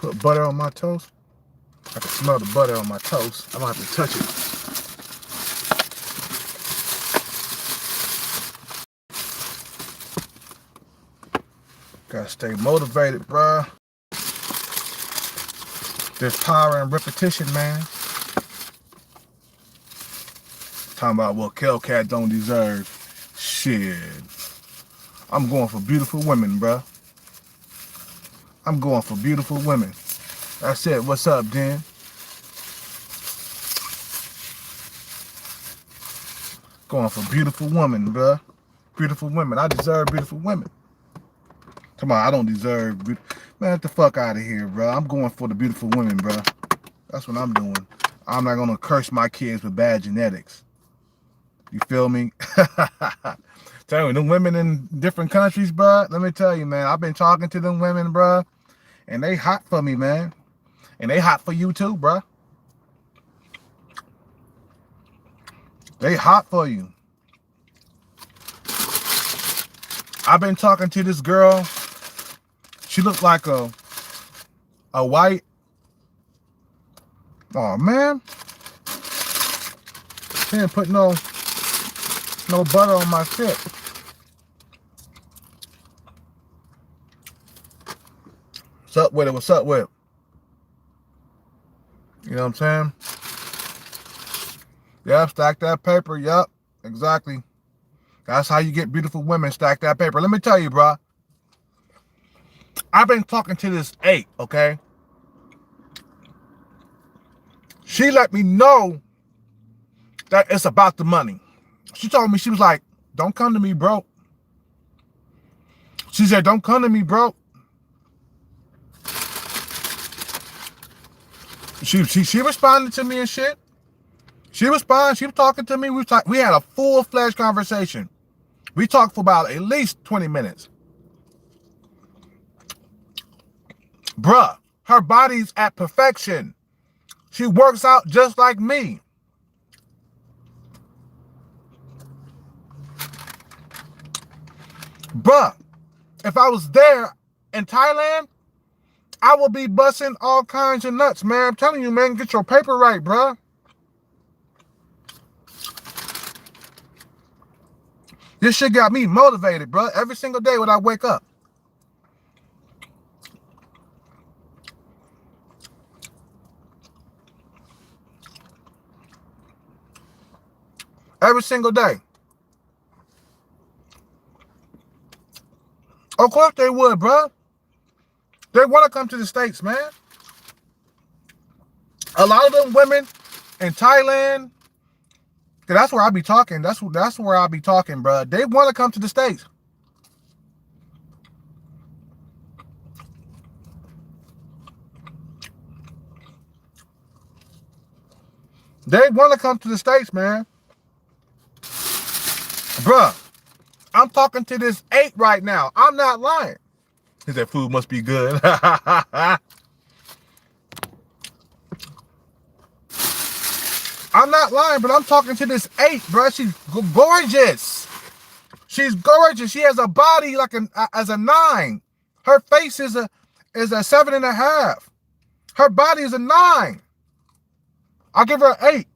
Put butter on my toast. I can smell the butter on my toast. I'm gonna have to touch it. Gotta stay motivated, bruh. There's power in repetition, man. Talking about what Hellcat don't deserve. Shit. I'm going for beautiful women, bruh. I'm going for beautiful women. That's it. What's up, Dan? Going for beautiful women, bruh. Beautiful women. I deserve beautiful women. Come on, I don't deserve... Man, get the fuck out of here, bro. I'm going for the beautiful women, bro. That's what I'm doing. I'm not going to curse my kids with bad genetics. You feel me? Tell you, them women in different countries, bro, let me tell you, man, I've been talking to them women, bro, and they hot for me, man. And they hot for you too, bro. They hot for you. I've been talking to this girl. She looked like a white. Oh man, she didn't put no butter on my shit. What's up with it? What's up with it? You know what I'm saying? Yeah, stack that paper. Yup, exactly. That's how you get beautiful women. Stack that paper. Let me tell you, bro. I've been talking to this 8, okay? She let me know that it's about the money. She told me, she was like, don't come to me broke. She said, don't come to me broke. She responded to me and shit. She responded. She was talking to me. We had a full-fledged conversation. We talked for about at least 20 minutes. Bruh, her body's at perfection. She works out just like me. Bruh, if I was there in Thailand, I would be busting all kinds of nuts, man. I'm telling you, man, get your paper right, bruh. This shit got me motivated, bruh, every single day when I wake up. Every single day. Of course they would, bro. They want to come to the States, man. A lot of them women in Thailand, that's where I be talking. That's where I be talking, bro. They want to come to the States. They want to come to the States, man. Bruh, I'm talking to this 8 right now. I'm not lying. He said, food must be good. I'm not lying, but I'm talking to this 8, bruh. She's gorgeous. She's gorgeous. She has a body like as a 9. Her face is a 7.5. Her body is a 9. I'll give her an 8.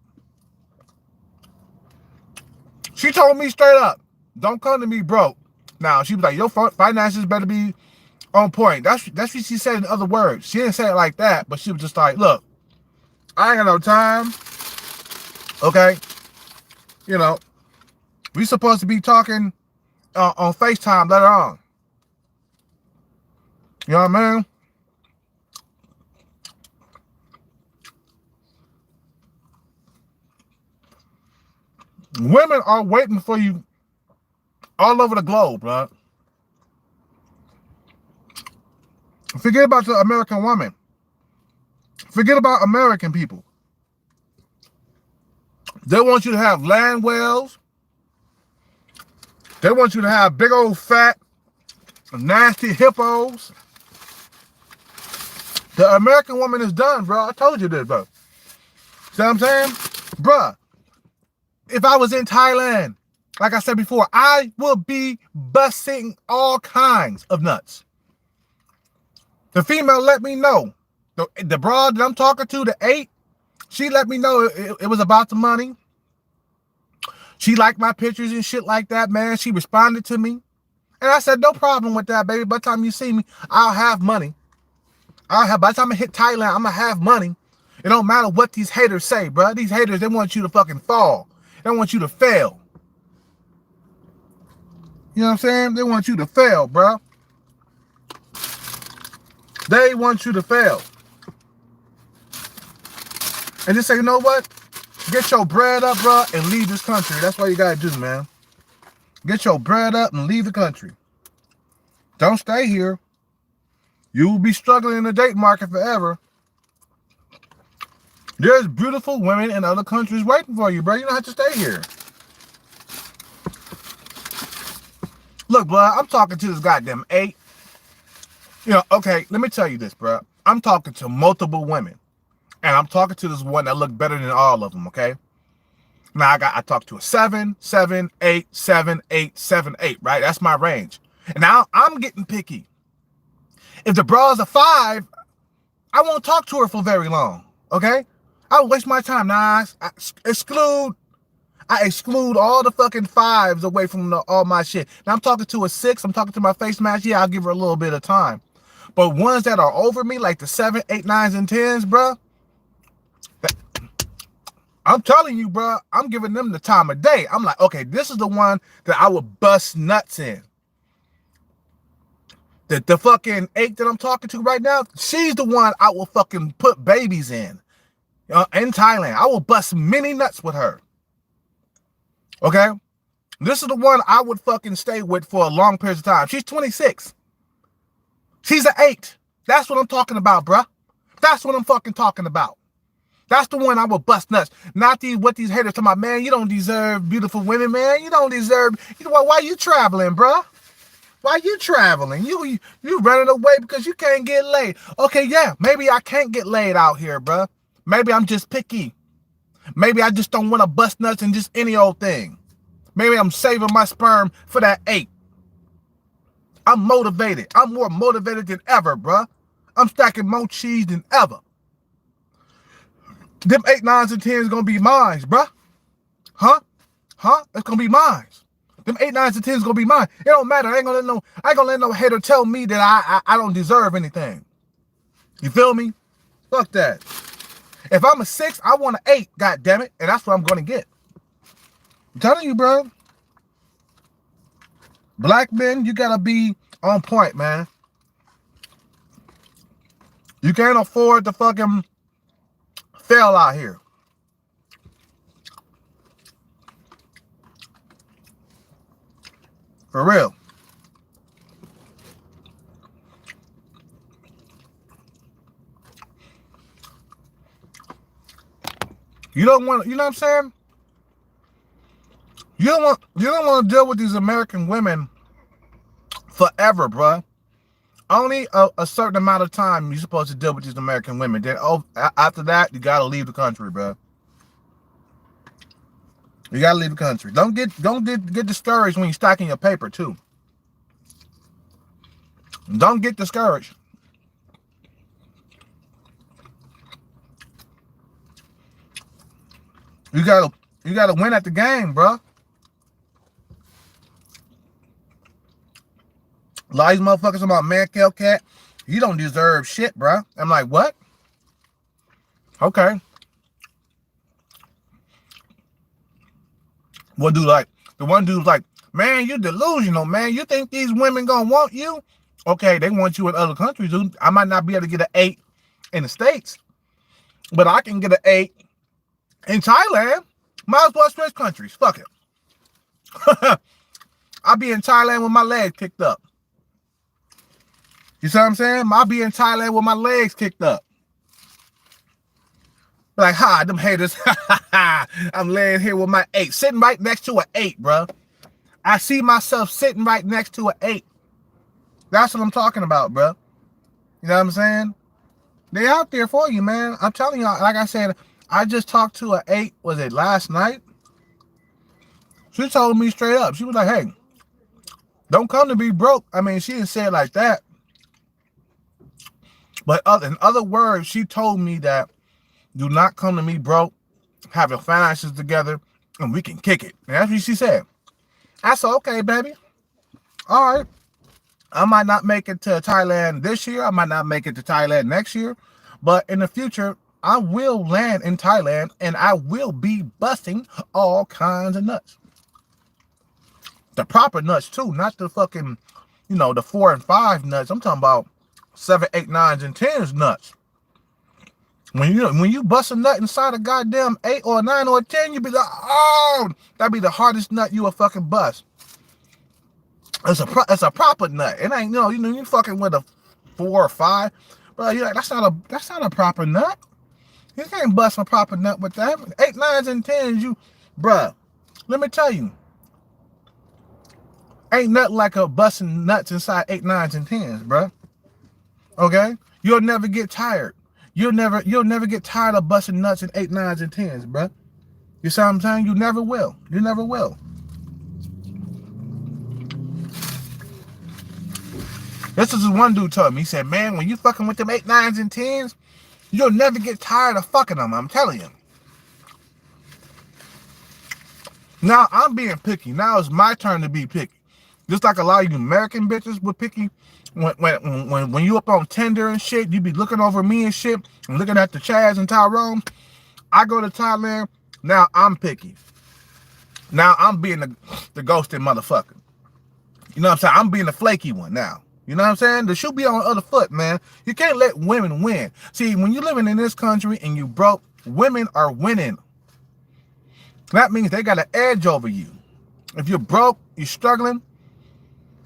She told me straight up, don't come to me broke. Now, she was like, your finances better be on point. That's what she said in other words. She didn't say it like that, but she was just like, look, I ain't got no time. Okay? You know, we supposed to be talking on FaceTime later on. You know what I mean? Women are waiting for you all over the globe, bro. Forget about the American woman. Forget about American people. They want you to have land wells. They want you to have big old fat, nasty hippos. The American woman is done, bro. I told you this, bro. See what I'm saying? Bruh, if I was in Thailand, like I said before, I would be busting all kinds of nuts. The female let me know The broad that I'm talking to, the 8, she let me know it was about the money. She liked my pictures and shit like that, man. She responded to me. And I said, no problem with that, baby. By the time you see me, I'll have money. By the time I hit Thailand, I'm going to have money. It don't matter what these haters say, bro. These haters, they want you to fucking fall. They want you to fail. You know what I'm saying? They want you to fail, bro. They want you to fail. And just say, you know what? Get your bread up, bro, and leave this country. That's what you got to do, man. Get your bread up and leave the country. Don't stay here. You will be struggling in the date market forever. There's beautiful women in other countries waiting for you, bro. You don't have to stay here. Look, bro, I'm talking to this goddamn 8. You know, okay, let me tell you this, bro. I'm talking to multiple women. And I'm talking to this one that look better than all of them, okay? Now, I talked to a 7, 7, 8, 7, 8, 7, 8, right? That's my range. And now I'm getting picky. If the bro's a 5, I won't talk to her for very long, okay? I'll waste my time. Nah, I exclude all the fucking 5s away from all my shit. Now I'm talking to a 6. I'm talking to my face match. Yeah, I'll give her a little bit of time. But ones that are over me, like the 7, 8, 9s, and 10s, bro, I'm telling you, bro, I'm giving them the time of day. I'm like, okay, this is the one that I would bust nuts in. The fucking 8 that I'm talking to right now, she's the one I will fucking put babies in Thailand. I will bust many nuts with her. Okay? This is the one I would fucking stay with for a long period of time. She's 26. She's an 8. That's what I'm talking about, bruh. That's what I'm fucking talking about. That's the one I will bust nuts. Not what these haters talking about, man, you don't deserve beautiful women, man. You don't deserve, you know what, why you traveling, bruh? Why you traveling? You running away because you can't get laid. Okay, yeah, maybe I can't get laid out here, bruh. Maybe I'm just picky. Maybe I just don't want to bust nuts in just any old thing. Maybe I'm saving my sperm for that 8. I'm motivated. I'm more motivated than ever, bruh. I'm stacking more cheese than ever. Them 8, 9s, and 10s gonna be mine, bruh. Huh? It's gonna be mine. Them 8, 9s, and 10s gonna be mine. It don't matter. I ain't gonna let no hater tell me that I don't deserve anything. You feel me? Fuck that. If I'm a 6, I want an 8, goddammit, and that's what I'm gonna get. I'm telling you, bro. Black men, you gotta be on point, man. You can't afford to fucking fail out here. For real. You don't want, you know what I'm saying? You don't want to deal with these American women forever, bruh. Only a certain amount of time you're supposed to deal with these American women. Then after that, you gotta leave the country, bruh. You gotta leave the country. Don't get discouraged when you're stacking your paper too. Don't get discouraged. You gotta win at the game, bruh. A lot of these motherfuckers about man, cat, you don't deserve shit, bruh. I'm like, what? Okay. One dude the one dude's like, man, you're delusional, man. You think these women gonna want you? Okay, they want you in other countries, dude. I might not be able to get an 8 in the States, but I can get an 8 in Thailand. Might as well switch countries. Fuck it. I'll be in Thailand with my legs kicked up. You see what I'm saying? I'll be in Thailand with my legs kicked up. Like, them haters. I'm laying here with my 8. Sitting right next to an 8, bro. I see myself sitting right next to an 8. That's what I'm talking about, bro. You know what I'm saying? They out there for you, man. I'm telling you, like I said, I just talked to an 8, was it last night? She told me straight up. She was like, hey, don't come to be broke. I mean, she didn't say it like that. But in other words, she told me that do not come to me broke, have your finances together, and we can kick it. And that's what she said. I said, okay, baby. All right. I might not make it to Thailand this year. I might not make it to Thailand next year. But in the future, I will land in Thailand and I will be busting all kinds of nuts. The proper nuts too, not the fucking, the 4 and 5 nuts. I'm talking about 7, 8, 9s, and 10s nuts. When you bust a nut inside a goddamn 8 or 9 or 10, you be like, oh, that'd be the hardest nut you will fucking bust. It's a proper nut. It ain't you fucking with a 4 or 5, bro. You're like, that's not a proper nut. You can't bust a proper nut with that. 8, 9s, and 10s, bruh. Let me tell you, ain't nothing like a busting nuts inside 8, 9s, and 10s, bruh. Okay, you'll never get tired. You'll never get tired of busting nuts in 8, 9s, and 10s, bruh. You see what I'm saying? You never will. You never will. This is one dude told me. He said, man, when you fucking with them 8, 9s, and 10s, you'll never get tired of fucking them. I'm telling you. Now I'm being picky. Now it's my turn to be picky. Just like a lot of you American bitches were picky. When you up on Tinder and shit, you be looking over me and shit, and looking at the Chaz and Tyrone. I go to Thailand. Now I'm picky. Now I'm being the ghosted motherfucker. You know what I'm saying? I'm being the flaky one now. You know what I'm saying? The shoe be on the other foot, man. You can't let women win. See, when you're living in this country and you broke, women are winning. That means they got an edge over you. If you're broke, you're struggling,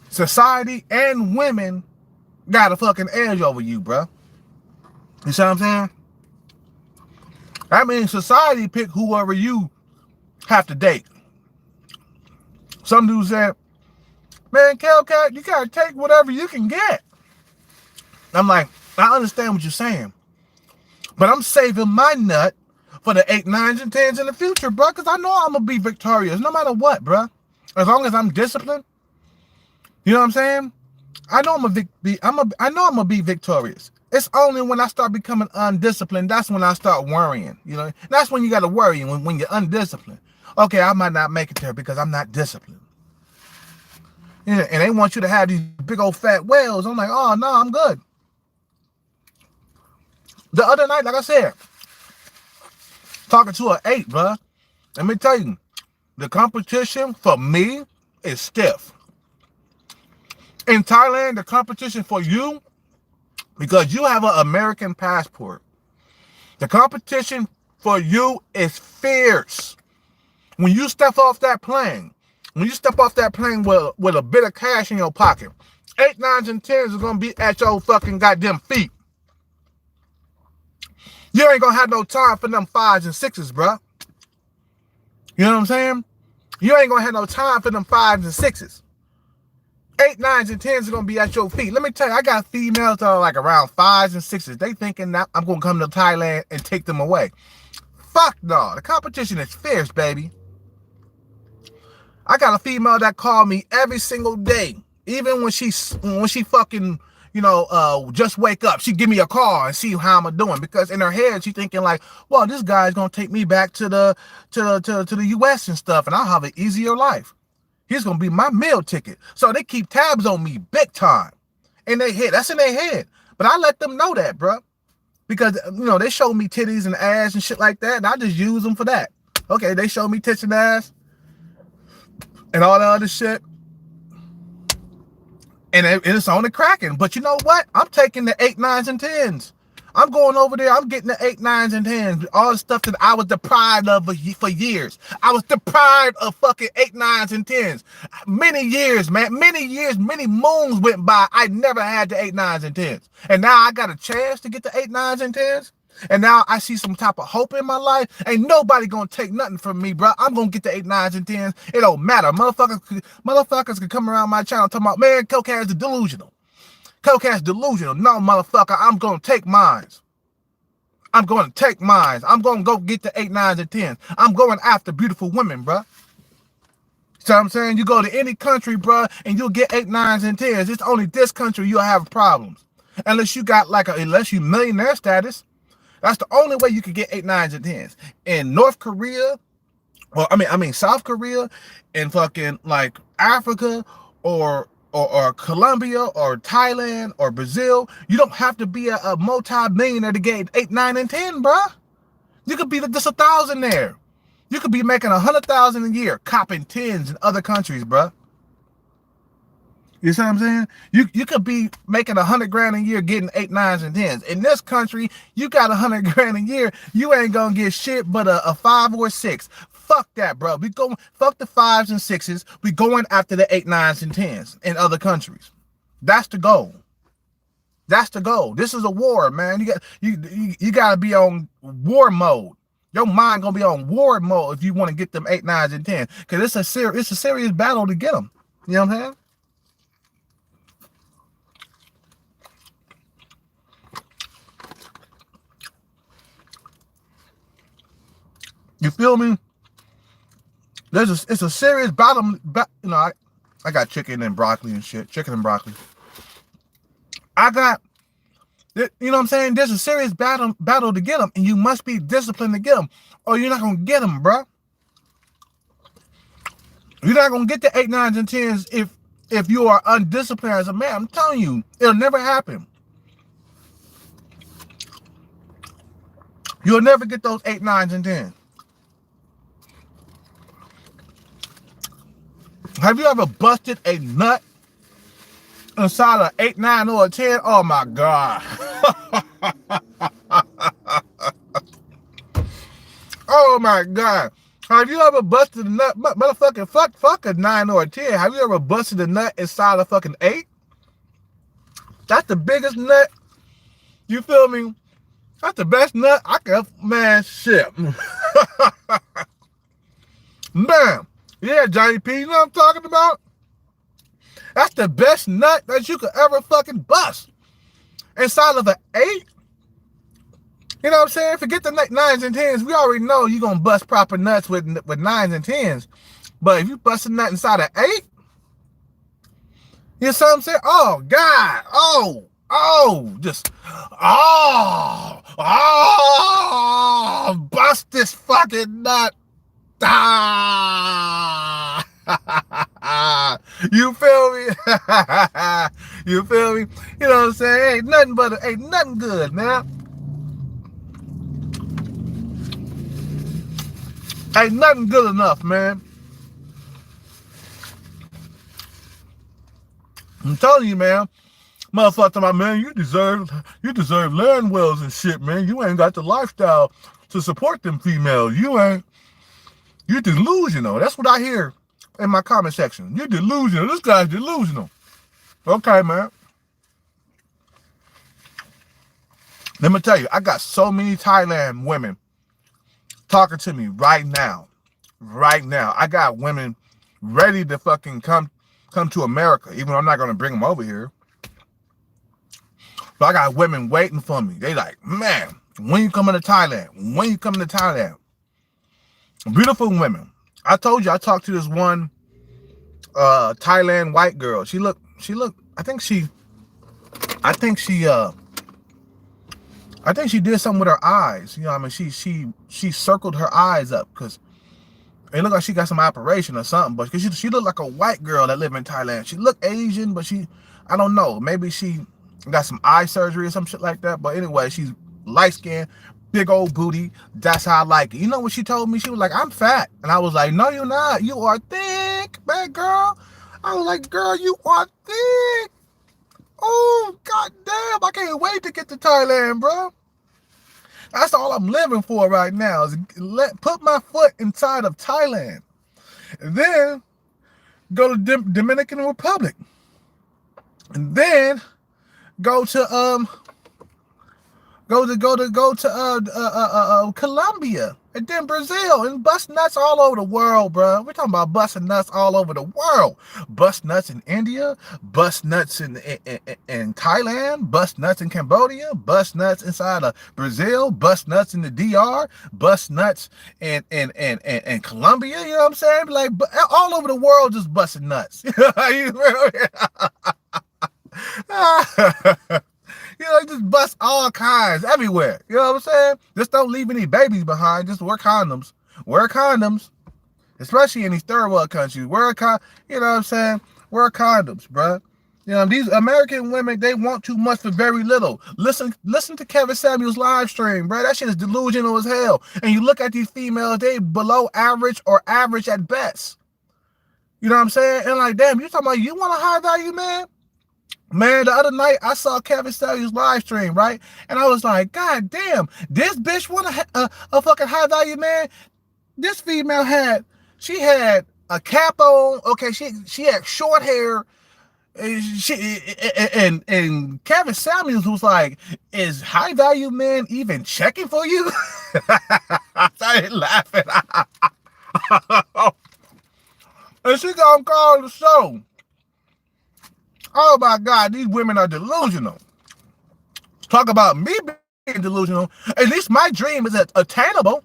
society and women got a fucking edge over you, bro. You see what I'm saying? That means society pick whoever you have to date. Some dudes said, man, Cat, you gotta take whatever you can get. I'm like, I understand what you're saying, but I'm saving my nut for the 8, 9s, and 10s in the future, bro, because I know I'm gonna be victorious no matter what, bro. As long as I'm disciplined, you know what I'm saying? I know I'm gonna be victorious. It's only when I start becoming undisciplined, that's when I start worrying. You know, that's when you gotta worry when you're undisciplined. Okay, I might not make it there because I'm not disciplined. Yeah, and they want you to have these big old fat whales. I'm like, oh no, I'm good. The other night, like I said, talking to an 8, bro. Let me tell you, the competition for me is stiff. In Thailand, the competition for you, because you have an American passport, the competition for you is fierce. When you step off that plane, with a bit of cash in your pocket, 8, 9s, and 10s is going to be at your fucking goddamn feet. You ain't going to have no time for them 5s and 6s, bro. You know what I'm saying? You ain't going to have no time for them 5s and 6s. 8, 9s, and 10s are going to be at your feet. Let me tell you, I got females that are like around 5s and 6s. They thinking that I'm going to come to Thailand and take them away. Fuck no. The competition is fierce, baby. I got a female that called me every single day. Even when she fucking, just wake up, she give me a call and see how I'm doing. Because in her head, she thinking like, well, this guy's going to take me back to the US and stuff, and I'll have an easier life. He's going to be my meal ticket. So they keep tabs on me big time. In their head. That's in their head. But I let them know that, bro. Because, they show me titties and ass and shit like that, and I just use them for that. Okay, they show me tits and ass and all the other shit. And it's on the cracking. But you know what? I'm taking the 8, 9s, and 10s. I'm going over there. I'm getting the 8, 9s, and 10s. All the stuff that I was deprived of for years. I was deprived of fucking 8, 9s, and 10s. Many years, man. Many years, many moons went by. I never had the 8, 9s, and 10s. And now I got a chance to get the 8, 9s, and 10s. And now I see some type of hope in my life. Ain't nobody gonna take nothing from me, bro. I'm gonna get the 8, 9s, and 10s. It don't matter. Motherfuckers can come around my channel talking about, man, Cocaine is delusional. Cocaine delusional. No, motherfucker, I'm gonna take mines. I'm gonna take mines. I'm gonna go get the 8, 9s, and 10s. I'm going after beautiful women, bro. So I'm saying, you go to any country, bro, and you'll get 8, 9s, and 10s. It's only this country you'll have problems. Unless you got like unless you millionaire status. That's the only way you could get 8, 9s, and 10s. In North Korea, or I mean South Korea, and fucking like Africa, or Colombia, or Thailand, or Brazil, you don't have to be a multi-millionaire to get 8, 9, and 10, bruh. You could be just 1,000 there. You could be making 100,000 a year, copping 10s in other countries, bruh. You see what I'm saying? You could be making 100 grand a year, getting 8, 9s, and 10s. In this country, you got 100 grand a year, you ain't gonna get shit but a 5 or 6. Fuck that, bro. We going fuck the 5s and 6s. We going after the 8, 9s, and 10s in other countries. That's the goal. That's the goal. This is a war, man. You gotta be on war mode. Your mind gonna be on war mode if you want to get them 8, 9s, and 10s. Cause it's a serious battle to get them. You know what I'm saying? You feel me? It's a serious battle. You know, I got chicken and broccoli and shit. Chicken and broccoli. I got, you know what I'm saying? There's a serious battle to get them, and you must be disciplined to get them, or you're not gonna get them, bro. You're not gonna get the 8, 9s, and 10s if you are undisciplined as a man. I'm telling you, it'll never happen. You'll never get those 8, 9s, and 10s. Have you ever busted a nut inside an 8, 9, or a 10? Oh my God. Oh my God. Have you ever busted a nut? Motherfucking fuck a 9 or a 10. Have you ever busted a nut inside a fucking 8? That's the biggest nut. You feel me? That's the best nut I can, man, shit. Man. Yeah, Johnny P, you know what I'm talking about? That's the best nut that you could ever fucking bust. Inside of an 8? You know what I'm saying? Forget the 9s and 10s. We already know you're going to bust proper nuts with 9s and 10s. But if you bust a nut inside an 8, you know what I'm saying? Oh, God. Bust this fucking nut. Ah! You feel me? You feel me? You know what I'm saying? Ain't nothing good, man. Ain't nothing good enough, man. I'm telling you, man. Motherfucker, my man, you deserve land wells and shit, man. You ain't got the lifestyle to support them females. You're delusional. That's what I hear in my comment section. You're delusional. This guy's delusional. Okay, man. Let me tell you, I got so many Thailand women talking to me right now. Right now. I got women ready to fucking come to America, even though I'm not going to bring them over here. But I got women waiting for me. They like, man, when you coming to Thailand? When you coming to Thailand? Beautiful women. I told you I talked to this one Thailand white girl. She looked, I think she did something with her eyes. You know what I mean? She circled her eyes up because it looked like she got some operation or something. But she looked like a white girl that lived in Thailand. She looked Asian, but I don't know. Maybe she got some eye surgery or some shit like that. But anyway, she's light skinned, big old booty. That's how I like it. You know what she told me? She was like, I'm fat. And I was like, no, you're not. You are thick, man, girl. I was like, girl, you are thick. Oh, goddamn. I can't wait to get to Thailand, bro. That's all I'm living for right now is put my foot inside of Thailand. And then go to Dominican Republic. And then go to Colombia, and then Brazil, and bust nuts all over the world, bro. We're talking about busting nuts all over the world. Bust nuts in India, bust nuts in Thailand, bust nuts in Cambodia, bust nuts inside of Brazil, bust nuts in the DR, bust nuts in Colombia. You know what I'm saying? Like all over the world, just busting nuts. You You know, just bust all kinds everywhere. You know what I'm saying? Just don't leave any babies behind. Just wear condoms. Wear condoms. Especially in these third world countries. You know what I'm saying? Wear condoms, bruh. You know, these American women, they want too much for very little. Listen to Kevin Samuels' live stream, bro. That shit is delusional as hell. And you look at these females, they below average or average at best. You know what I'm saying? And like, damn, you talking about you want a high value man? Man, the other night I saw Kevin Samuels' live stream, right? And I was like, God damn, this bitch want a fucking high value man? This female had a cap on. Okay, she had short hair. And Kevin Samuels was like, is high value man even checking for you? I started laughing. And she gonna call the show. Oh my God, these women are delusional. Talk about me being delusional. At least my dream is attainable.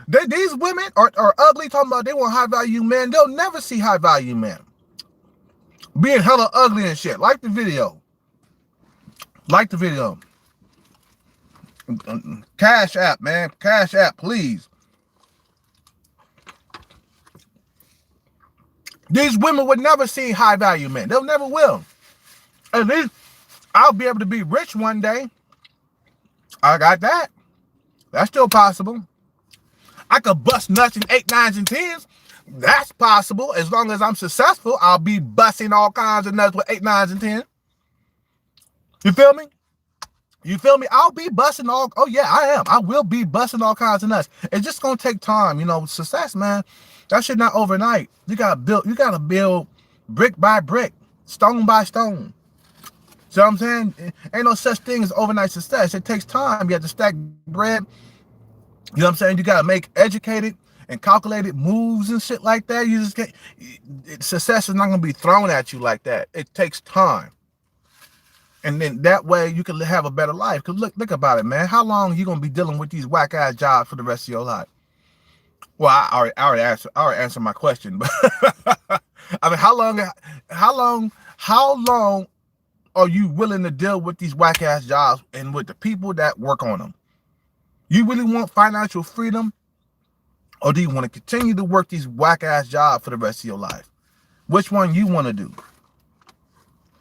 These women are ugly, talking about they want high value men. They'll never see high value men being hella ugly and shit. Like the video. Cash.app, man. Cash.app, please. These women would never see high value men. They'll never will. At least I'll be able to be rich one day. I got that. That's still possible. I could bust nuts in 8, 9s, and 10s. That's possible. As long as I'm successful, I'll be busting all kinds of nuts with 8, 9s, and 10s. You feel me? I'll be busting all. Oh yeah, I am. I will be busting all kinds of nuts. It's just gonna take time. You know, success, man. That shit not overnight. You gotta build brick by brick, stone by stone. See what I'm saying? Ain't no such thing as overnight success. It takes time. You have to stack bread. You know what I'm saying? You gotta make educated and calculated moves and shit like that. You just get success is not gonna be thrown at you like that. It takes time. And then that way you can have a better life. Cause look about it, man. How long are you gonna be dealing with these whack ass jobs for the rest of your life? Well, I already answered my question, but I mean, how long are you willing to deal with these whack ass jobs and with the people that work on them? You really want financial freedom, or do you want to continue to work these whack ass jobs for the rest of your life? Which one you want to do?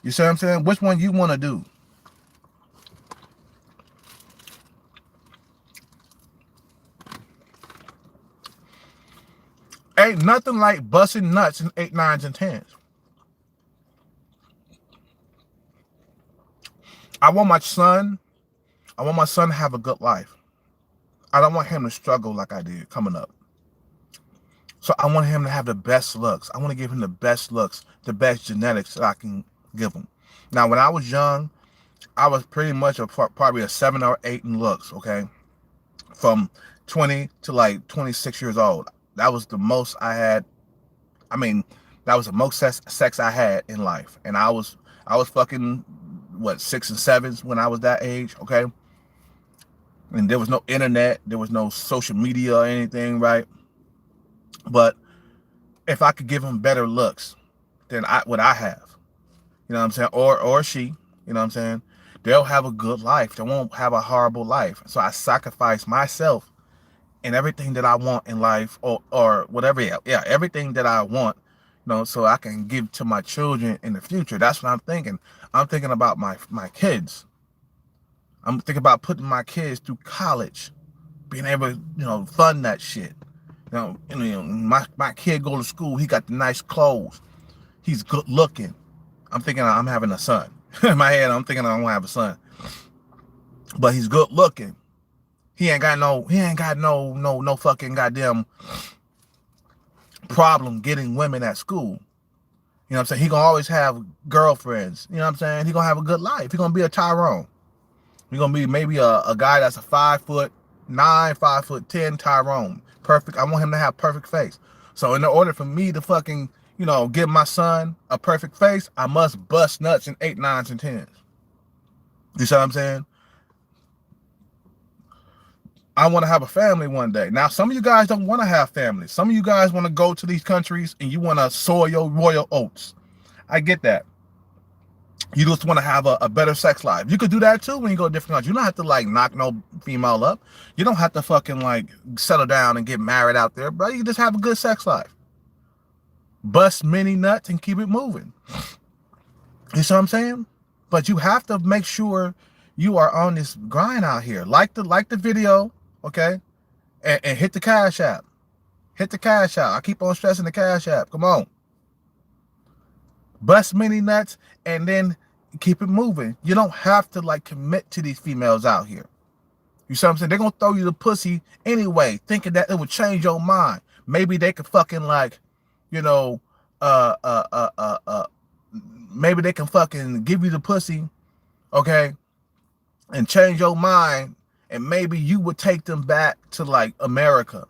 You see what I'm saying? Which one you want to do? Ain't nothing like busting nuts in 8, 9s, and 10s. I want my son to have a good life. I don't want him to struggle like I did coming up. So I want him to have the best looks. I want to give him the best looks, the best genetics that I can give him. Now, when I was young, I was pretty much probably a 7 or 8 in looks, okay? From 20 to like 26 years old. That was the most I had. I mean, that was the most sex I had in life. And I was fucking, what, 6 and 7s when I was that age, okay? And there was no internet. There was no social media or anything, right? But if I could give him better looks than what I have, you know what I'm saying? Or she, you know what I'm saying? They'll have a good life. They won't have a horrible life. So I sacrifice myself and everything that I want in life, or whatever, yeah, everything that I want, you know, so I can give to my children in the future. That's what I'm thinking. I'm thinking about my kids. I'm thinking about putting my kids through college, being able to, you know, fund that shit. You know, my kid go to school. He got the nice clothes. He's good looking. I'm thinking I'm having a son. In my head, I'm thinking I'm gonna have a son. But he's good looking. He ain't got no fucking goddamn problem getting women at school. You know what I'm saying? He gonna always have girlfriends. You know what I'm saying? He gonna have a good life. He gonna be a Tyrone. He gonna be maybe a guy that's a 5'9", 5'10" Tyrone. Perfect. I want him to have perfect face. So in order for me to fucking, you know, give my son a perfect face, I must bust nuts in 8, 9s, and 10s. You see what I'm saying? I want to have a family one day. Now, some of you guys don't want to have families. Some of you guys want to go to these countries and you want to sow your royal oats. I get that. You just want to have a better sex life. You could do that too when you go to different countries. You don't have to like knock no female up. You don't have to fucking like settle down and get married out there, bro. You can just have a good sex life. Bust many nuts and keep it moving. You see what I'm saying? But you have to make sure you are on this grind out here. Like the video, okay? And hit the Cash App. Hit the Cash App. I keep on stressing the Cash App. Come on. Bust many nuts and then keep it moving. You don't have to like commit to these females out here. You see what I'm saying? They're gonna throw you the pussy anyway, thinking that it would change your mind. Maybe they could fucking like, you know, maybe they can fucking give you the pussy, okay, and change your mind, and maybe you would take them back to like America.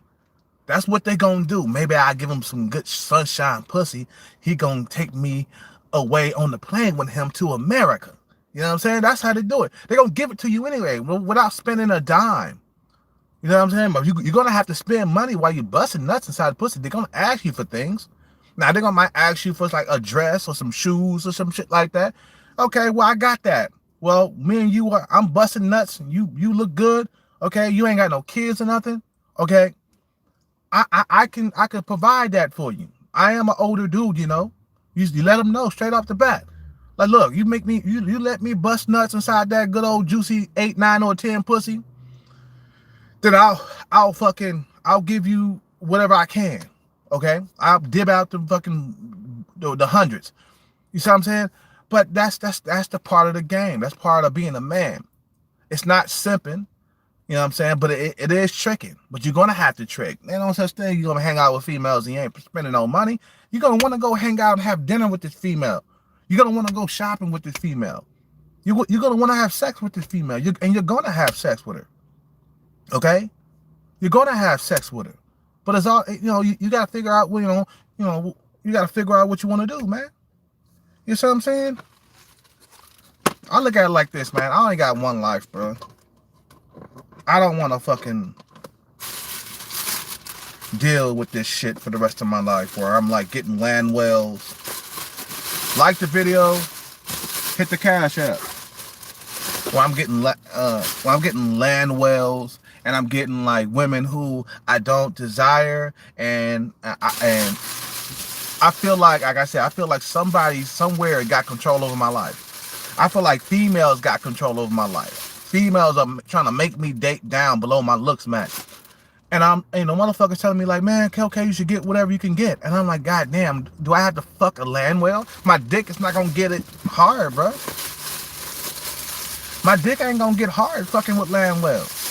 That's what they gonna do. Maybe I give him some good sunshine pussy. He gonna take me away on the plane with him to America. You know what I'm saying? That's how they do it. They're gonna give it to you anyway, without spending a dime. You know what I'm saying? But you're gonna have to spend money while you're busting nuts inside the pussy. They're gonna ask you for things. Now they're gonna might ask you for like a dress or some shoes or some shit like that. Okay, well I got that. Well, me and you I'm busting nuts and you look good. Okay, you ain't got no kids or nothing. Okay. I can provide that for you. I am an older dude, you know. You let them know straight off the bat. Like, look, you let me bust nuts inside that good old juicy 8, 9, or 10 pussy. Then I'll give you whatever I can. Okay, I'll dib out the fucking the hundreds. You see what I'm saying? But that's the part of the game. That's part of being a man. It's not simping. You know what I'm saying? But it is tricking. But you're going to have to trick. Ain't no such thing you're going to hang out with females and you ain't spending no money. You're going to want to go hang out and have dinner with this female. You're going to want to go shopping with this female. You're going to want to have sex with this female. And you're going to have sex with her. Okay? You're going to have sex with her. But it's all, you know, you got to figure out, you got to figure out what you want to do, man. You see what I'm saying? I look at it like this, man. I only got one life, bro. I don't want to fucking deal with this shit for the rest of my life where I'm like getting land wells. Like the video, hit the Cash App. Where I'm getting land wells and I'm getting like women who I don't desire, and I feel like I said, I feel like somebody somewhere got control over my life. I feel like females got control over my life. Females are trying to make me date down below my looks match. And the motherfuckers telling me like, man, okay, you should get whatever you can get. And I'm like, God damn, do I have to fuck a land well? My dick is not gonna get it hard, bro. My dick ain't gonna get hard fucking with land wells.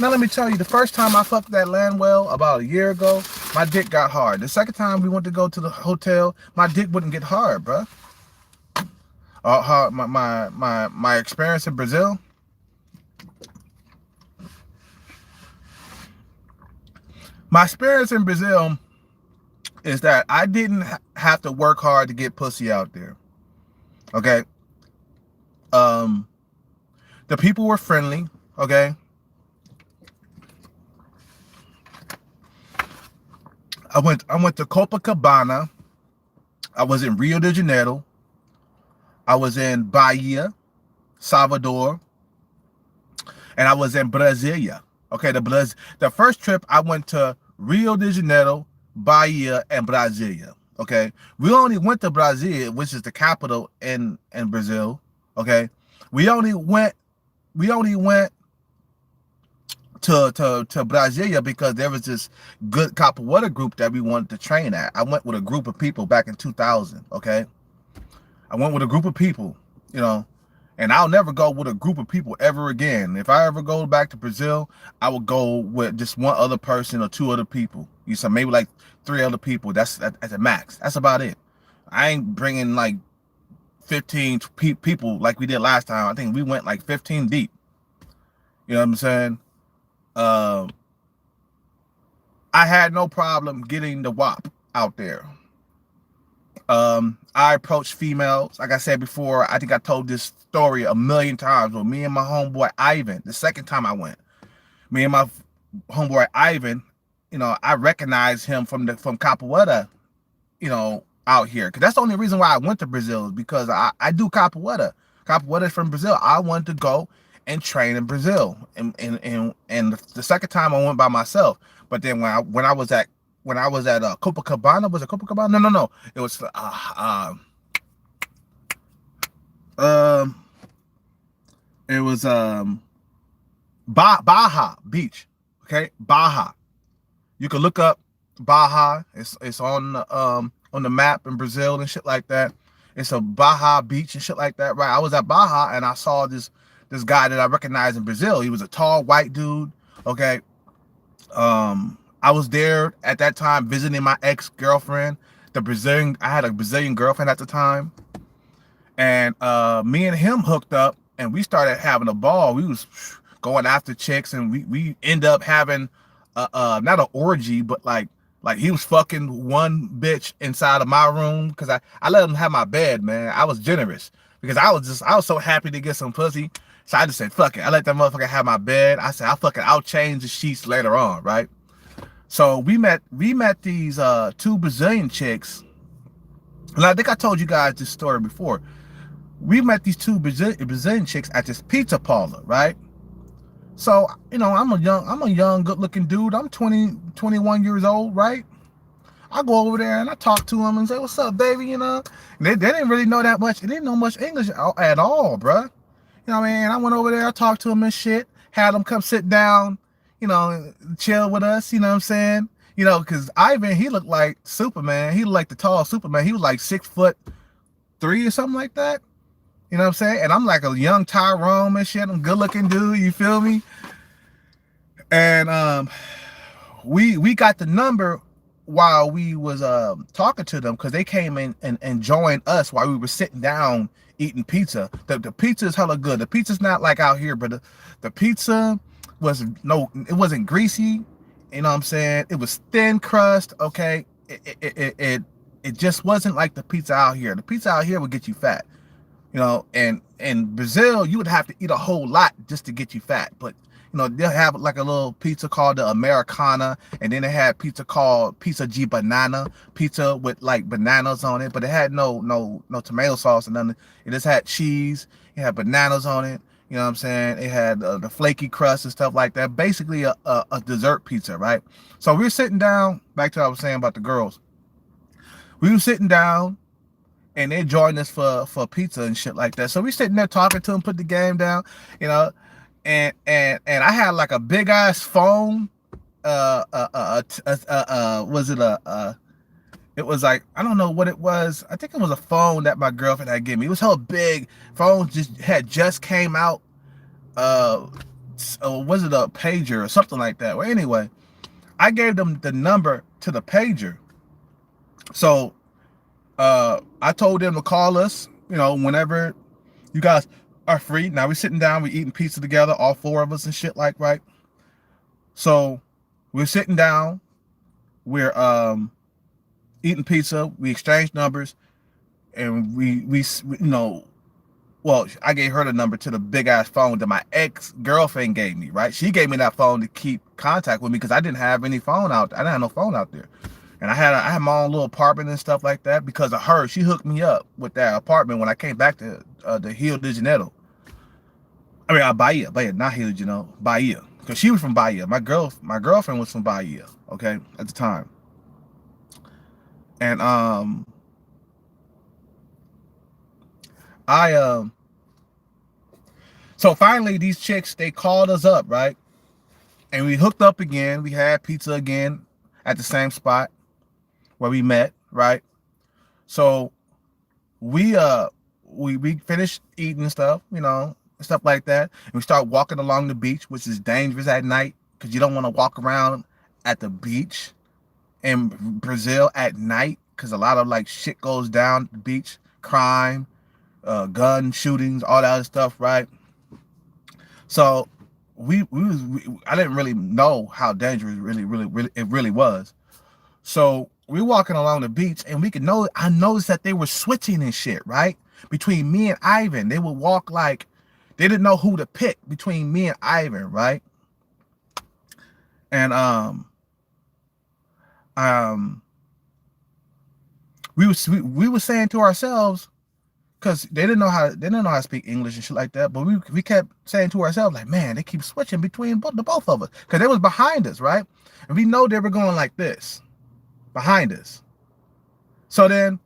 Now let me tell you, the first time I fucked that land well about a year ago, my dick got hard. The second time we went to go to the hotel, my dick wouldn't get hard, bro. My experience in Brazil. My experience in Brazil is that I didn't have to work hard to get pussy out there. Okay. The people were friendly. Okay. I went to Copacabana. I was in Rio de Janeiro. I was in Bahia, Salvador, and I was in Brasilia. Okay, the first trip I went to Rio de Janeiro, Bahia, and Brasilia. Okay, we only went to Brasilia, which is the capital in Brazil. Okay, we only went to Brasilia because there was this good capoeira group that we wanted to train at. I went with a group of people back in 2000. Okay, I went with a group of people, you know. And I'll never go with a group of people ever again. If I ever go back to Brazil, I would go with just one other person or two other people. You said maybe like 3 other people. That's at the max. That's about it. I ain't bringing like 15 people like we did last time. I think we went like 15 deep. You know what I'm saying? I had no problem getting the WAP out there. I approached females. Like I said before, I think I told this story a million times with me and my homeboy Ivan. The second time I went, me and my homeboy Ivan, you know, I recognized him from capoeira, you know, out here. Because that's the only reason why I went to Brazil, is because I do capoeira. Capoeira is from Brazil. I wanted to go and train in Brazil. And the second time I went by myself. But then when I was at Copacabana, was it Copacabana? No. It was um it was Baja Beach. Okay, Baja. You can look up Baja. It's on the map in Brazil and shit like that. It's a Baja beach and shit like that, right? I was at Baja and I saw this guy that I recognized in Brazil. He was a tall white dude. Okay. I was there at that time visiting my ex-girlfriend, I had a Brazilian girlfriend at the time. And me and him hooked up and we started having a ball. We was going after chicks and we end up having not an orgy, but like he was fucking one bitch inside of my room, because I let him have my bed, man. I was generous because I was so happy to get some pussy. So I just said, fuck it. I let that motherfucker have my bed. I said, I'll change the sheets later on, right? So we met these two Brazilian chicks. And I think I told you guys this story before. We met these two Brazilian chicks at this pizza parlor, right? So, I'm a young, good-looking dude. I'm 21 years old, right? I go over there and I talk to them and say, "What's up, baby?" And they didn't really know that much. They didn't know much English at all, bruh. You know what I mean? I went over there, I talked to them and shit, had them come sit down, chill with us, you know what I'm saying? Because Ivan, he looked like Superman. He looked like the tall Superman. He was like 6'3" or something like that. You know what I'm saying? And I'm like a young Tyrone and shit. I'm good looking dude, you feel me? And we got the number while we was talking to them, because they came in and joined us while we were sitting down eating pizza. The pizza is hella good. The pizza's not like out here, but the pizza it wasn't greasy. You know what I'm saying? It was thin crust, okay? It just wasn't like the pizza out here. The pizza out here would get you fat. And in Brazil, you would have to eat a whole lot just to get you fat. But, they'll have like a little pizza called the Americana, and then they had pizza called pizza de banana, pizza with like bananas on it, but it had no tomato sauce and nothing. It just had cheese. It had bananas on it. You know what I'm saying? It had the flaky crust and stuff like that. Basically a dessert pizza, right? So we were sitting down, back to what I was saying about the girls. We were sitting down, and they joined us for pizza and shit like that. So we sitting there talking to them, put the game down, and I had like a big ass phone. It was like, I don't know what it was. I think it was a phone that my girlfriend had given me. It was hella big. Phone just came out. Was it a pager or something like that? Well, anyway, I gave them the number to the pager. So I told them to call us, whenever you guys are free. Now we're sitting down, we're eating pizza together, all four of us and shit like, right? So we're sitting down, we're eating pizza, we exchange numbers, and we well, I gave her the number to the big ass phone that my ex-girlfriend gave me, right? She gave me that phone to keep contact with me because I didn't have any phone out. I didn't have no phone out there. And I had my own little apartment and stuff like that because of her. She hooked me up with that apartment when I came back to the Rio de Janeiro. I mean, Bahia, not Rio de Janeiro, Bahia, because she was from Bahia. My girlfriend was from Bahia, okay, at the time. And so finally these chicks, they called us up, right? And we hooked up again. We had pizza again at the same spot where we met, right? So we finished eating stuff, stuff like that. And we start walking along the beach, which is dangerous at night because you don't want to walk around at the beach in Brazil at night because a lot of like shit goes down at the beach, crime, gun shootings, all that other stuff, right? So I didn't really know how dangerous it really was. So we're walking along the beach, and I noticed that they were switching and shit, right? Between me and Ivan, they would walk like they didn't know who to pick between me and Ivan, right? And we were saying to ourselves, because they didn't know how to speak English and shit like that. But we kept saying to ourselves, like, man, they keep switching between the both of us, because they was behind us, right? And we know they were going like this behind us. So then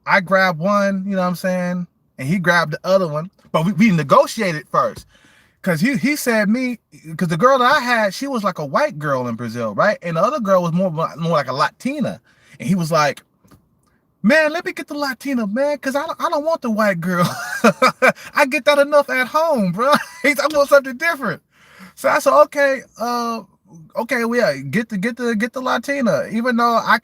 I grabbed one, you know what I'm saying, and he grabbed the other one. But we negotiated first, because he said me, because the girl that I had, she was like a white girl in Brazil, right? And the other girl was more like a Latina. And he was like, man, let me get the Latina, man, because I don't want the white girl. I get that enough at home, bro. I want something different. So I said, okay, get the Latina. Even though I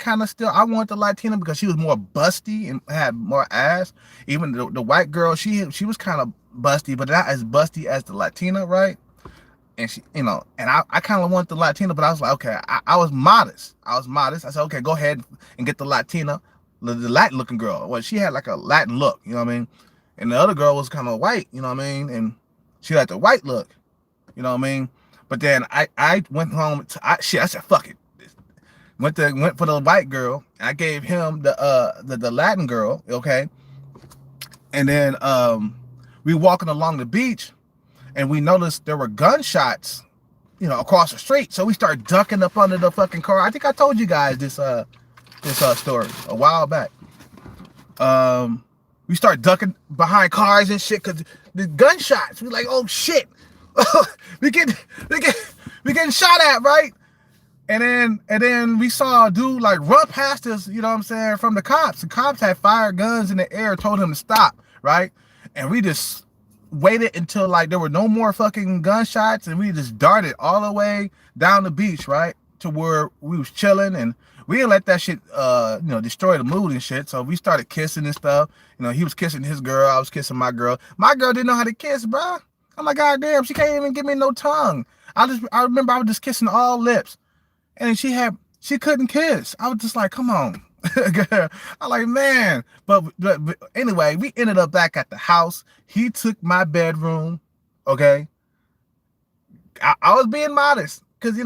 want the Latina because she was more busty and had more ass. Even the white girl, she was kind of busty, but not as busty as the Latina, right? And she, and I kind of want the Latina, but I was like, okay, I was modest. I said, okay, go ahead and get the Latina. The Latin looking girl. Well, she had like a Latin look, you know what I mean? And the other girl was kind of white, you know what I mean? And she had the white look, you know what I mean? But then I went home. I said, fuck it. Went for the white girl. I gave him the Latin girl, okay? And then we walking along the beach, and we noticed there were gunshots, across the street. So we started ducking up under the fucking car. I think I told you guys this story a while back. We start ducking behind cars and shit because the gunshots. We like, oh shit, we getting shot at, right? And then we saw a dude like run past us, you know what I'm saying, from the cops. The cops had fired guns in the air, told him to stop, right? And we just waited until like there were no more fucking gunshots, and we just darted all the way down the beach, right, to where we was chilling. And we didn't let that shit, destroy the mood and shit. So we started kissing and stuff. He was kissing his girl. I was kissing my girl. My girl didn't know how to kiss, bro. I'm like, God damn, she can't even give me no tongue. I remember I was just kissing all lips. And she couldn't kiss. I was just like, come on. I'm like, man. But anyway, we ended up back at the house. He took my bedroom, okay? I was being modest because,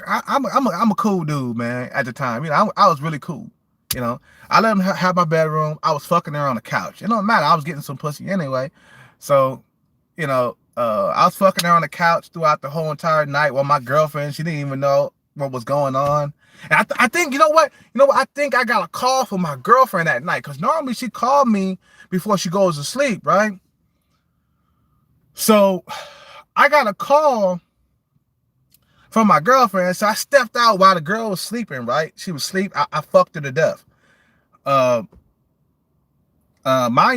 I'm a cool dude, man, at the time. I was really cool, I let him have my bedroom. I was fucking her on the couch. It don't matter. I was getting some pussy anyway. So, I was fucking her on the couch throughout the whole entire night while my girlfriend, she didn't even know what was going on. And I think, I think I got a call from my girlfriend that night, because normally she called me before she goes to sleep, right? So I got a call from my girlfriend. So I stepped out while the girl was sleeping, right? She was asleep. I fucked her to death. Mind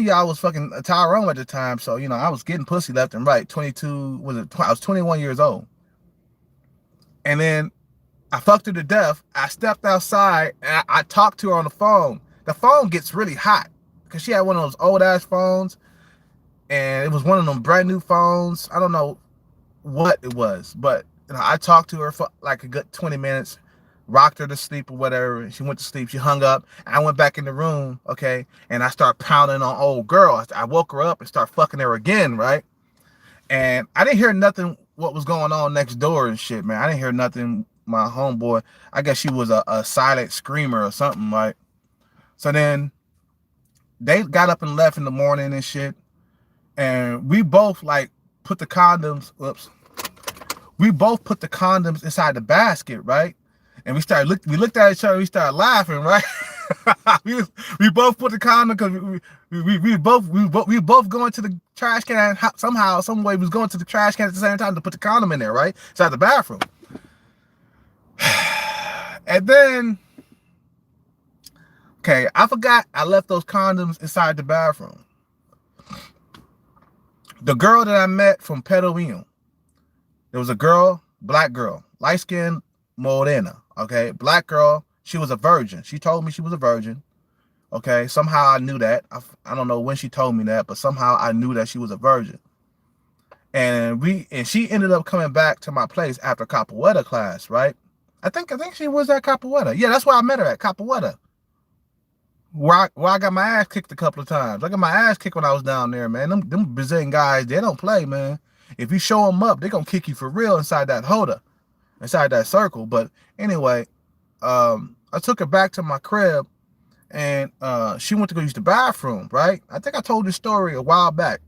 you, I was fucking a Tyrone at the time. So, I was getting pussy left and right. I was 21 years old. And then I fucked her to death. I stepped outside and I talked to her on the phone. The phone gets really hot because she had one of those old ass phones, and it was one of them brand new phones. I don't know what it was, but I talked to her for like a good 20 minutes, rocked her to sleep or whatever. And she went to sleep. She hung up. And I went back in the room, okay, and I started pounding on old girl. I woke her up and started fucking her again, right? And I didn't hear nothing what was going on next door and shit, man. I didn't hear nothing. My homeboy, I guess she was a silent screamer or something, right? So then they got up and left in the morning and shit. And we both like put the condoms, we both put the condoms inside the basket, right? And we looked at each other, we started laughing, right? we both put the condom because we both going to the trash can somehow, some way. We was going to the trash can at the same time to put the condom in there, right? Inside the bathroom. And then, okay, I forgot I left those condoms inside the bathroom. The girl that I met from Peruvian, there was a girl, black girl, light-skinned, morena, okay? Black girl, she was a virgin. She told me she was a virgin, okay? Somehow I knew that. I don't know when she told me that, but somehow I knew that she was a virgin. And she ended up coming back to my place after capoeira class, right? I think she was at capoeira. Yeah, that's where I met her at, capoeira. Where I got my ass kicked a couple of times. I got my ass kicked when I was down there, man. Them Brazilian guys, they don't play, man. If you show them up, they're going to kick you for real inside that holder, inside that circle. But anyway, I took her back to my crib, and she went to go use the bathroom, right? I think I told this story a while back.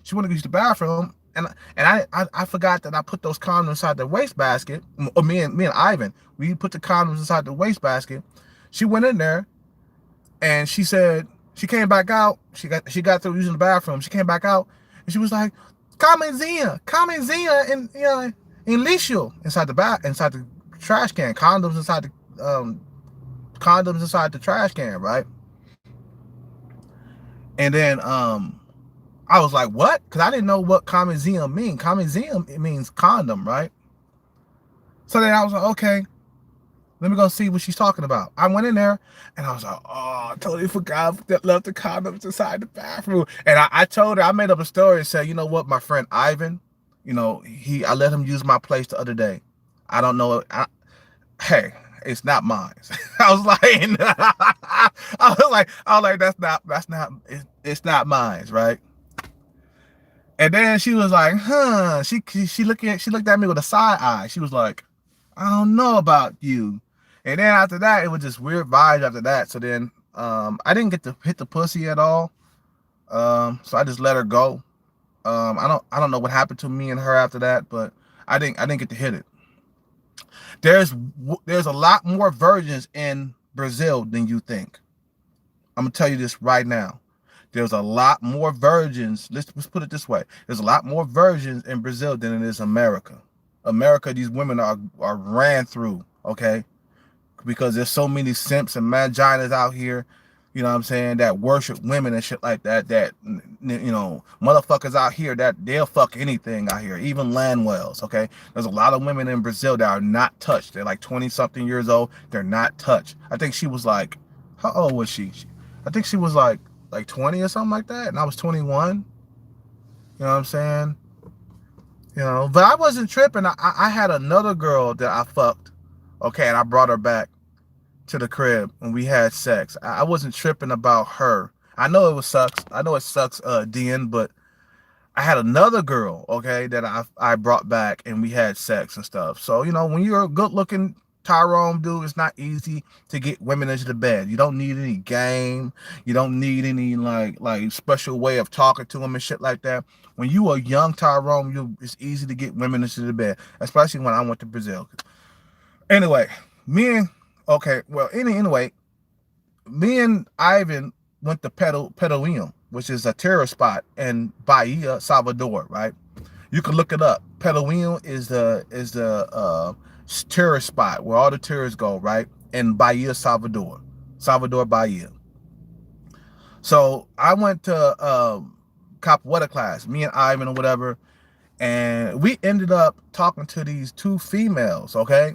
She went to go use the bathroom, and I forgot that I put those condoms inside the wastebasket. Or me and Ivan, we put the condoms inside the wastebasket. She went in there, and she said she came back out. She got through using the bathroom. She came back out, and she was like, "Kamenzinha, and in lixo," inside the trash can. Condoms inside the trash can, right? And then I was like, what? Because I didn't know what Kamenzinha mean. Kamenzinha, it means condom, right? So then I was like, okay, let me go see what she's talking about. I went in there, and I was like, oh, I totally forgot that left the condoms inside the bathroom. And I told her, I made up a story and said, you know what, my friend Ivan, I let him use my place the other day. I don't know. Hey, it's not mine. I was like, it's not mine, right? And then she was like, huh? She looked at me with a side eye. She was like, I don't know about you. And then after that, it was just weird vibes after that. So then I didn't get to hit the pussy at all. So I just let her go. I don't know what happened to me and her after that, but I didn't get to hit it. There's a lot more virgins in Brazil than you think. I'm gonna tell you this right now. There's a lot more virgins. Let's put it this way. There's a lot more virgins in Brazil than it is America. America, these women are ran through, okay? Because there's so many simps and maginas out here, you know what I'm saying, that worship women and shit like that, motherfuckers out here that they'll fuck anything out here, even land whales, okay? There's a lot of women in Brazil that are not touched. They're like 20-something years old. They're not touched. I think she was like, how old was she? I think she was like 20 or something like that, and I was 21. You know what I'm saying? But I wasn't tripping. I had another girl that I fucked, okay, and I brought her back to the crib and we had sex. I wasn't tripping about her. I know it sucks. DN, but I had another girl, okay, that I brought back and we had sex and stuff. So, when you're a good looking Tyrone dude, it's not easy to get women into the bed. You don't need any game. You don't need any like special way of talking to them and shit like that. When you are young Tyrone, it's easy to get women into the bed, especially when I went to Brazil. Anyway, anyway, me and Ivan went to Pedalinho, which is a tourist spot in Bahia, Salvador, right? You can look it up. Pedalinho is the tourist spot where all the tourists go, right? In Bahia, Salvador, Bahia. So I went to Capoeira class, me and Ivan or whatever, and we ended up talking to these two females, okay?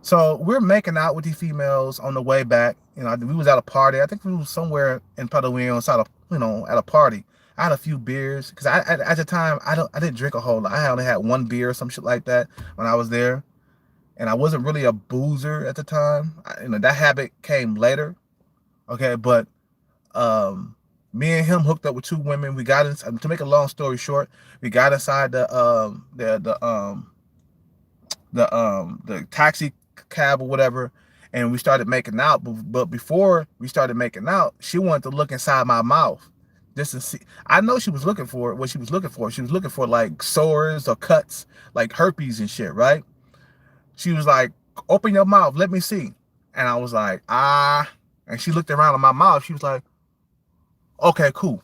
So we're making out with these females on the way back. We was at a party. I think we was somewhere in Pedalinho at a party. I had a few beers because at the time I didn't drink a whole lot. I only had one beer or some shit like that when I was there, and I wasn't really a boozer at the time. That habit came later, okay. But me and him hooked up with two women. We got in, to make a long story short, we got inside the taxi cab or whatever, and we started making out. But before we started making out, she wanted to look inside my mouth just to see. I know she was looking for what she was looking for. She was looking for like sores or cuts, like herpes and shit, right? She was like, open your mouth, let me see. And I was like, ah. And she looked around in my mouth. She was like, okay, cool.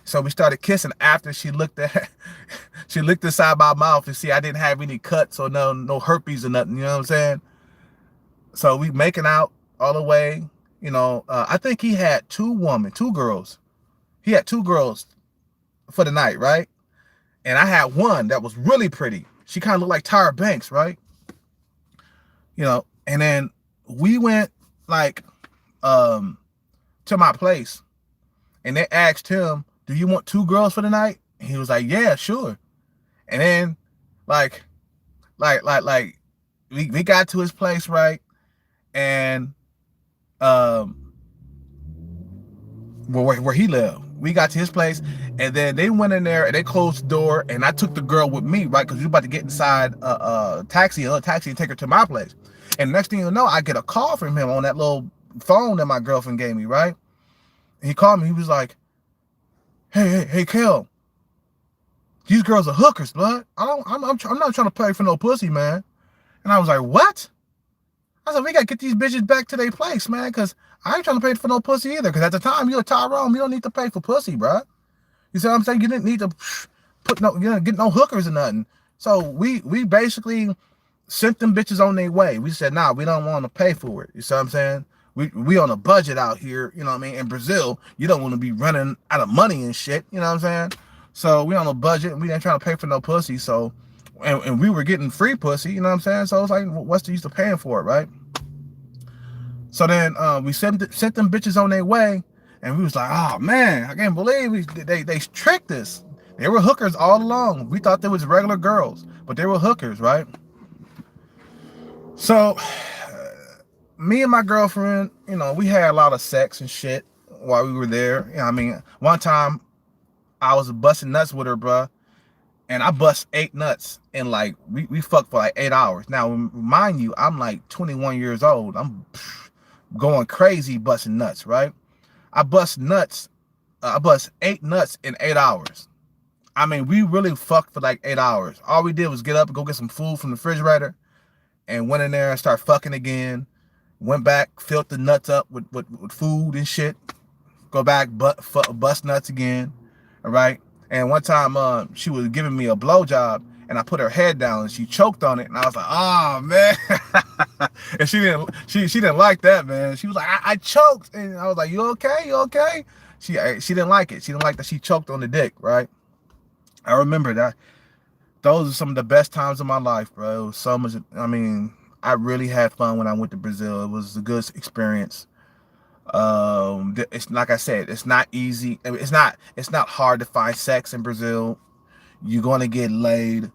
So we started kissing after she looked inside my mouth to see I didn't have any cuts or no herpes or nothing. You know what I'm saying? So we making out all the way. I think he had two girls. He had two girls for the night, right? And I had one that was really pretty. She kind of looked like Tyra Banks, right? And then we went to my place, and they asked him, do you want two girls for the night? And he was like, yeah, sure. And then we got to his place, right? And where he lived, we got to his place, and then they went in there and they closed the door, and I took the girl with me, right? Because we were about to get inside a taxi and take her to my place. And next thing you know, I get a call from him on that little phone that my girlfriend gave me, right? And he called me. He was like, hey, Kel, these girls are hookers, blood. I'm not trying to pay for no pussy, man. And I was like, what? I said, we got to get these bitches back to their place, man, because I ain't trying to pay for no pussy either. Because at the time, you're a Tyrone. You don't need to pay for pussy, bro. You see what I'm saying? You didn't need to get no hookers or nothing. So we basically sent them bitches on their way. We said, nah, we don't want to pay for it. You see what I'm saying? We on a budget out here, you know what I mean? In Brazil, you don't want to be running out of money and shit, you know what I'm saying? So we on a budget and we ain't trying to pay for no pussy. So, and we were getting free pussy, you know what I'm saying? So it's like, what's the use of paying for it, right? So then we sent them bitches on their way, and we was like, oh man, I can't believe they tricked us. They were hookers all along. We thought they was regular girls, but they were hookers, right? So me and my girlfriend, you know, we had a lot of sex and shit while we were there. You know, I mean, one time I was busting nuts with her, bruh, and I bust 8 nuts, and like we fucked for like 8 hours. Now, mind you, I'm like 21 years old. I'm going crazy busting nuts, right? I bust 8 nuts in 8 hours. I mean, we really fucked for like 8 hours. All we did was get up and go get some food from the refrigerator and went in there and start fucking again. Went back, filled the nuts up with food and shit. Go back, bust nuts again, all right? And one time she was giving me a blowjob, and I put her head down and she choked on it, and I was like, oh man. And she didn't like that, man. She was like, I choked. And I was like, you okay? She didn't like it. She didn't like that she choked on the dick, right? I remember that. Those are some of the best times of my life, bro. It was so much. I mean, I really had fun when I went to Brazil. It was a good experience. It's like I said, it's not easy. It's not hard to find sex in Brazil. You're gonna get laid.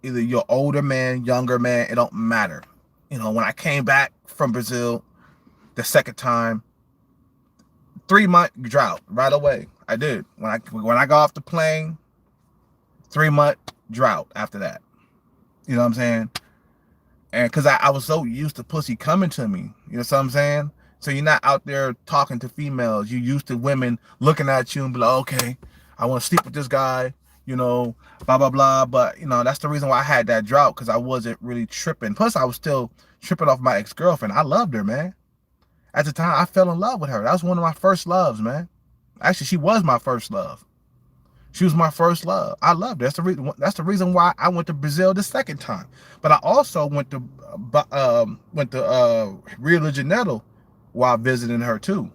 Either you're older man, younger man, it don't matter. You know, when I came back from Brazil the second time, 3-month drought right away. I did. When I got off the plane, 3-month drought after that. You know what I'm saying? And because I was so used to pussy coming to me. You know what I'm saying? So you're not out there talking to females. You're used to women looking at you and be like, okay, I want to sleep with this guy, you know, blah, blah, blah. But, you know, that's the reason why I had that drought, because I wasn't really tripping. Plus, I was still tripping off my ex-girlfriend. I loved her, man. At the time, I fell in love with her. That was one of my first loves, man. Actually, she was my first love. She was my first love. I loved her. That's the reason why I went to Brazil the second time. But I also went to Rio de Janeiro while visiting her too.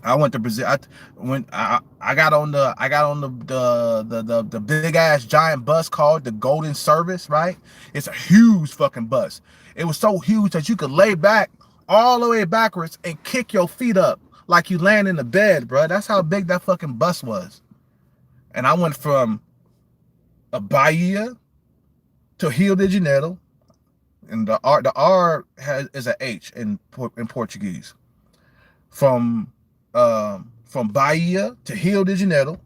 I went to Brazil. I got on the big ass giant bus called the Golden Service, right? It's a huge fucking bus. It was so huge that you could lay back all the way backwards and kick your feet up like you laying in the bed, bro. That's how big that fucking bus was. And I went from a Bahia to Rio de Janeiro, and the R is an H in Portuguese. From Bahia to Rio de Janeiro,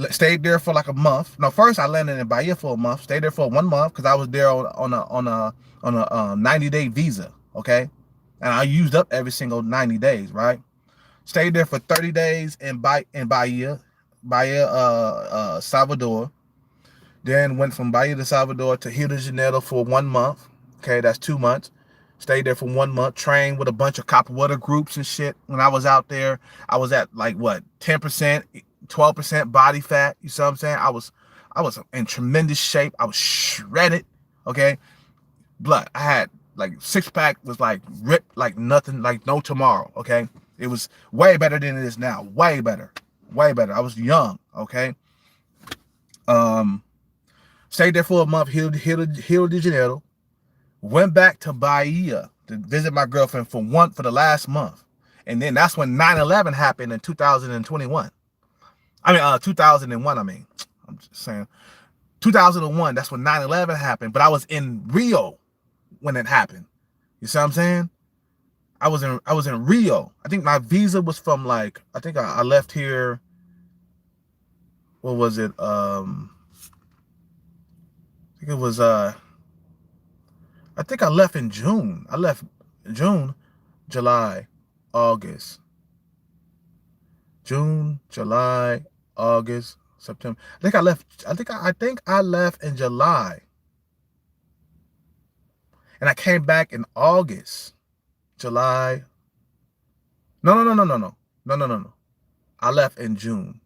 stayed there for like a month. No, first I landed in Bahia for a month. Stayed there for 1 month because I was there on a 90-day visa. Okay, and I used up every single 90 days. Right, stayed there for 30 days in Bahia, Salvador. Then went from Bahia to Salvador to Rio de Janeiro for 1 month. Okay, that's 2 months. Stayed there for 1 month, trained with a bunch of capoeira groups and shit. When I was out there, I was at like what, 10%, 12% body fat. You see what I'm saying? I was in tremendous shape. I was shredded. Okay. Blood. I had like 6-pack was like ripped like nothing, like no tomorrow. Okay. It was way better than it is now. Way better. Way better. I was young. Okay. Stayed there for a month, Rio de Janeiro. Went back to Bahia to visit my girlfriend for the last month. And then that's when 9/11 happened in 2021. 2001, I'm just saying. 2001, that's when 9/11 happened. But I was in Rio when it happened. You see what I'm saying? I was in Rio. I think my visa was from I think I left here. What was it? I think it was I think I left in June. I left June, July, August. June, July, August, September. I think I left in July. And I came back in August. July. No, no, no, no, no, no. No, no, no, no. I left in June.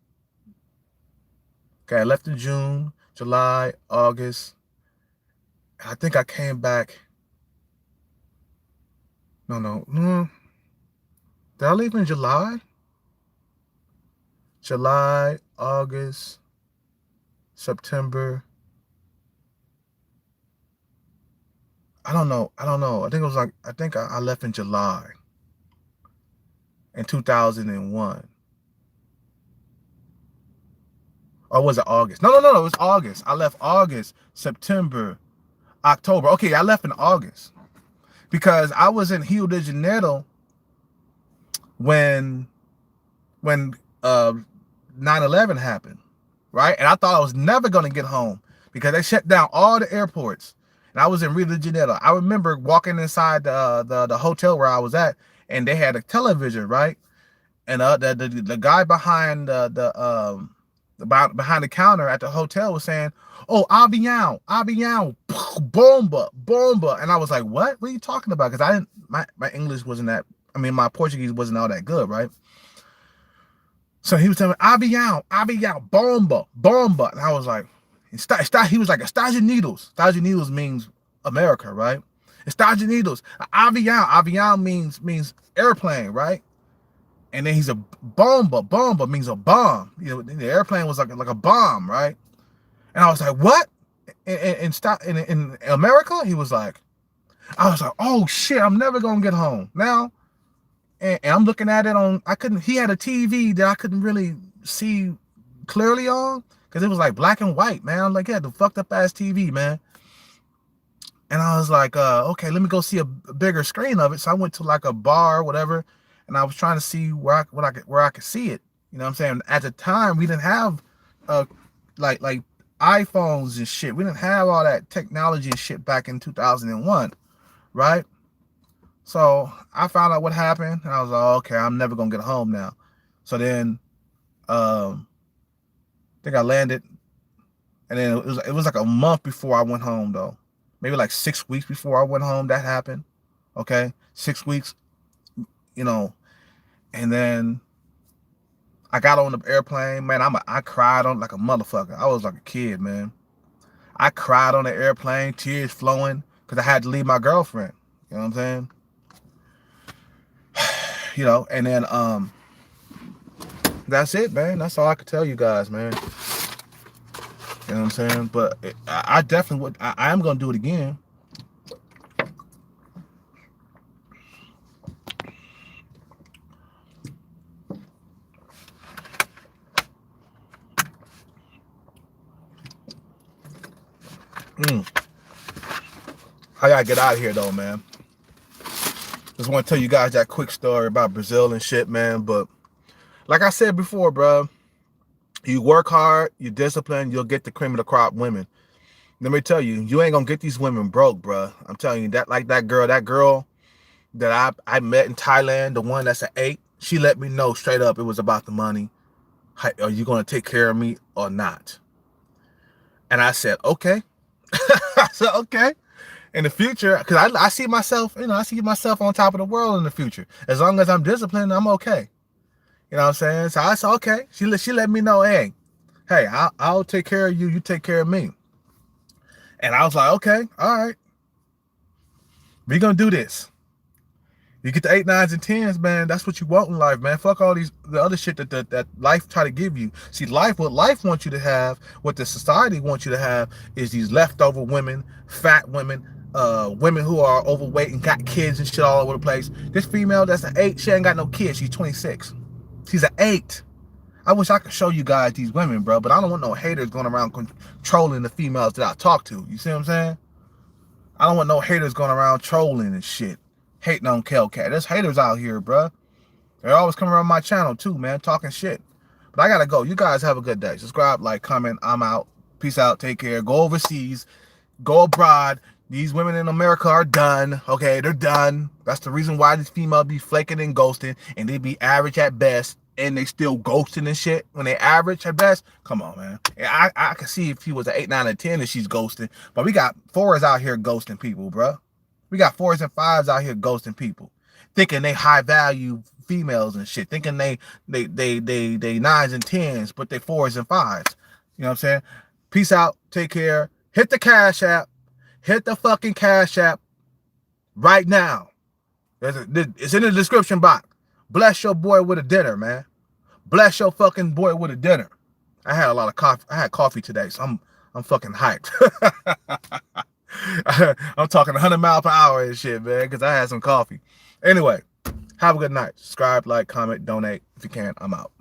Okay, I left in June, July, August. I think I came back. No, no, no. Did I leave in July? July, August, September. I don't know. I don't know. I think it was like, I think I left in July in 2001. Or was it August? No, no, no, no. It was August. I left August, September, October. Okay, I left in August because I was in Rio de Janeiro when 9/11 happened, right? And I thought I was never going to get home because they shut down all the airports. And I was in Rio de Janeiro. I remember walking inside the hotel where I was at, and they had a television, right? And the guy behind behind the counter at the hotel was saying, "Oh, avião, avião, bomba, bomba," and I was like, "What? What are you talking about?" Because I didn't, my English wasn't that. I mean, my Portuguese wasn't all that good, right? So he was telling me, "Avião, avião, bomba, bomba," and I was like, he was like, "Estados Unidos." Estados Unidos means America, right? Estados Unidos, avião, avião means airplane, right? And then he's a bomba. Bomba means a bomb. You know, the airplane was like a bomb, right? And I was like, what? In America? He was like, I was like, oh shit, I'm never gonna get home now. And I'm looking at it on. He had a TV that I couldn't really see clearly on because it was like black and white, man. I'm like, yeah, the fucked up ass TV, man. And I was like, okay, let me go see a bigger screen of it. So I went to like a bar or whatever. And I was trying to see where I could see it. You know what I'm saying? At the time, we didn't have like iPhones and shit. We didn't have all that technology and shit back in 2001, right? So I found out what happened, and I was like, okay, I'm never gonna get home now. So then, I think I landed, and then it was like a month before I went home though. Maybe like 6 weeks before I went home that happened. Okay, 6 weeks. You know, and then I got on the airplane, man. I cried on like a motherfucker. I was like a kid, man. I cried on the airplane, tears flowing, because I had to leave my girlfriend. You know what I'm saying? You know, and then that's it, man. That's all I could tell you guys, man. You know what I'm saying? But I definitely would. I am gonna do it again. I gotta get out of here though, man. Just want to tell you guys that quick story about Brazil and shit, man. But like I said before, bro, you work hard, you discipline, you'll get the cream of the crop women. Let me tell you, you ain't gonna get these women broke, bro. I'm telling you that, like that girl that I met in Thailand, the one that's an 8, she let me know straight up it was about the money. Are you gonna take care of me or not? And I said, okay. I said, okay. In the future, because I see myself, I see myself on top of the world in the future. As long as I'm disciplined, I'm okay. You know what I'm saying? So I said, okay. She let me know, hey, I'll take care of you. You take care of me. And I was like, okay, all right. We're going to do this. You get the 8, 9s, and 10s, man. That's what you want in life, man. Fuck all the other shit that life try to give you. See, what life wants you to have, what the society wants you to have, is these leftover women, fat women, women who are overweight and got kids and shit all over the place. This female that's an 8, she ain't got no kids. She's 26. She's an 8. I wish I could show you guys these women, bro, but I don't want no haters going around controlling the females that I talk to. You see what I'm saying? I don't want no haters going around trolling and shit. Hating on Kel-Cat. There's haters out here, bro. They always come around my channel too, man, talking shit. But I gotta go. You guys have a good day. Subscribe, like, comment. I'm out. Peace out. Take care. Go overseas. Go abroad. These women in America are done. Okay, they're done. That's the reason why these females be flaking and ghosting, and they be average at best, and they still ghosting and shit when they average at best. Come on, man. And I can see if he was an 8, 9, and 10 and she's ghosting, but we got 4s out here ghosting people, bro. We got 4s and 5s out here ghosting people, thinking they high value females and shit, thinking they 9s and 10s, but they 4s and 5s. You know what I'm saying? Peace out. Take care. Hit the Cash App. Hit the fucking Cash App right now. It's in the description box. Bless your boy with a dinner, man. Bless your fucking boy with a dinner. I had a lot of coffee. I had coffee today, so I'm fucking hyped. I'm talking 100 miles per hour and shit, man, because I had some coffee. Anyway, have a good night. Subscribe, like, comment, donate. If you can, I'm out.